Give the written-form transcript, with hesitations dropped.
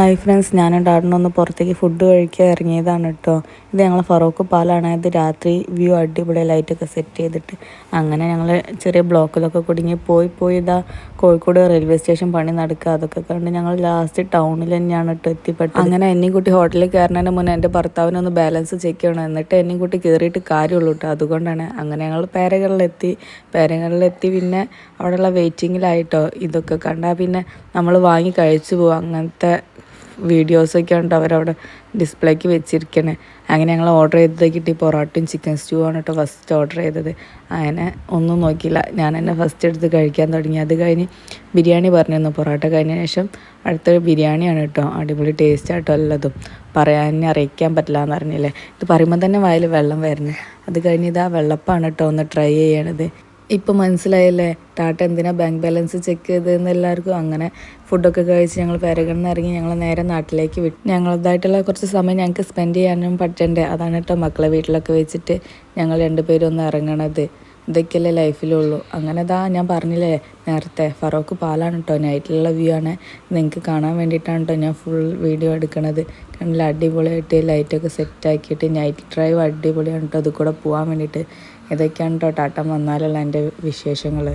Hi friends, ഞാനും ഡാഡിനും ഒന്ന് പുറത്തേക്ക് ഫുഡ് കഴിക്കാൻ ഇറങ്ങിയതാണ് കേട്ടോ. ഇത് ഞങ്ങൾ ഫറോക്ക് പാലാണ്. ഇത് രാത്രി വ്യൂ അടിപൊളി ലൈറ്റൊക്കെ സെറ്റ് ചെയ്തിട്ട് അങ്ങനെ ഞങ്ങൾ ചെറിയ ബ്ലോക്കിലൊക്കെ കുടുങ്ങി പോയി ഇതാ കോഴിക്കോട് റെയിൽവേ സ്റ്റേഷൻ പണി നടക്കുക. അതൊക്കെ കണ്ട് ഞങ്ങൾ ലാസ്റ്റ് ടൗണിൽ തന്നെയാണ് കേട്ടോ എത്തിപ്പെട്ടത്. അങ്ങനെ എന്നെയും കുട്ടി ഹോട്ടലിൽ കയറുന്നതിന് മുന്നേ എൻ്റെ ഭർത്താവിനൊന്ന് ബാലൻസ് ചെക്ക് ചെയ്യണം, എന്നിട്ട് എന്നെയും കുട്ടി കയറിയിട്ട് കാര്യമുള്ളൂ കേട്ടോ. അതുകൊണ്ടാണ് അങ്ങനെ ഞങ്ങൾ പേരകളിലെത്തി പിന്നെ അവിടെയുള്ള വെയിറ്റിങ്ങിലായിട്ടോ. ഇതൊക്കെ കണ്ടാൽ പിന്നെ നമ്മൾ വാങ്ങി കഴിച്ചു പോകും. അങ്ങനത്തെ വീഡിയോസൊക്കെ ഉണ്ട് അവരവിടെ ഡിസ്പ്ലേക്ക് വെച്ചിരിക്കണേ. അങ്ങനെ ഞങ്ങൾ ഓർഡർ ചെയ്തത് കിട്ടി പൊറോട്ടയും ചിക്കൻ സ്റ്റൂ ആണ് കേട്ടോ ഫസ്റ്റ് ഓർഡർ ചെയ്തത്. അങ്ങനെ ഒന്നും നോക്കിയില്ല, ഞാൻ എന്നെ ഫസ്റ്റ് എടുത്ത് കഴിക്കാൻ തുടങ്ങി. അത് കഴിഞ്ഞ് ബിരിയാണി പറഞ്ഞിരുന്നു. പൊറോട്ട കഴിഞ്ഞ ശേഷം അടുത്ത ബിരിയാണിയാണ് കേട്ടോ. അടിപൊളി ടേസ്റ്റ് ആട്ടോ എല്ലാതും. പറയാൻ അറിയിക്കാൻ പറ്റില്ല എന്ന് പറഞ്ഞില്ലേ. ഇത് പറയുമ്പോൾ തന്നെ വായിൽ വെള്ളം വരുന്നത്. അത് കഴിഞ്ഞ് ഇതാ വെള്ളപ്പാണ് കേട്ടോ ഒന്ന് ട്രൈ ചെയ്യണത്. ഇപ്പം മനസ്സിലായല്ലേ ടാറ്റ എന്തിനാ ബാങ്ക് ബാലൻസ് ചെക്ക് ചെയ്തതെന്ന് എല്ലാവർക്കും. അങ്ങനെ ഫുഡൊക്കെ കഴിച്ച് ഞങ്ങൾ പേരകളിൽ നിന്ന് ഇറങ്ങി ഞങ്ങൾ നേരെ നാട്ടിലേക്ക് വിട്ടു. ഞങ്ങളതായിട്ടുള്ള കുറച്ച് സമയം ഞങ്ങൾക്ക് സ്പെൻഡ് ചെയ്യാനും പറ്റണ്ടേ. അതാണ് കേട്ടോ മക്കളെ വീട്ടിലൊക്കെ വെച്ചിട്ട് ഞങ്ങൾ രണ്ടുപേരും ഒന്ന് ഇറങ്ങണത്. ഇതൊക്കെയല്ലേ ലൈഫിലുള്ളൂ. അങ്ങനെ ഞാൻ പറഞ്ഞില്ലേ നേരത്തെ ഫറോക്ക് പാലാണ് കേട്ടോ. നൈറ്റിലുള്ള വ്യൂ ആണ്. നിങ്ങൾക്ക് കാണാൻ വേണ്ടിയിട്ടാണ് കേട്ടോ ഞാൻ ഫുൾ വീഡിയോ എടുക്കണത്. കണ്ടില്ല, അടിപൊളിയായിട്ട് ലൈറ്റൊക്കെ സെറ്റാക്കിയിട്ട് നൈറ്റ് ഡ്രൈവ് അടിപൊളിയാണ് കേട്ടോ. അത് കൂടെ പോകാൻ വേണ്ടിയിട്ട്. ഇതൊക്കെയാണ് കേട്ടോ ടാറ്റ വന്നാലുള്ള എൻ്റെ വിശേഷങ്ങൾ.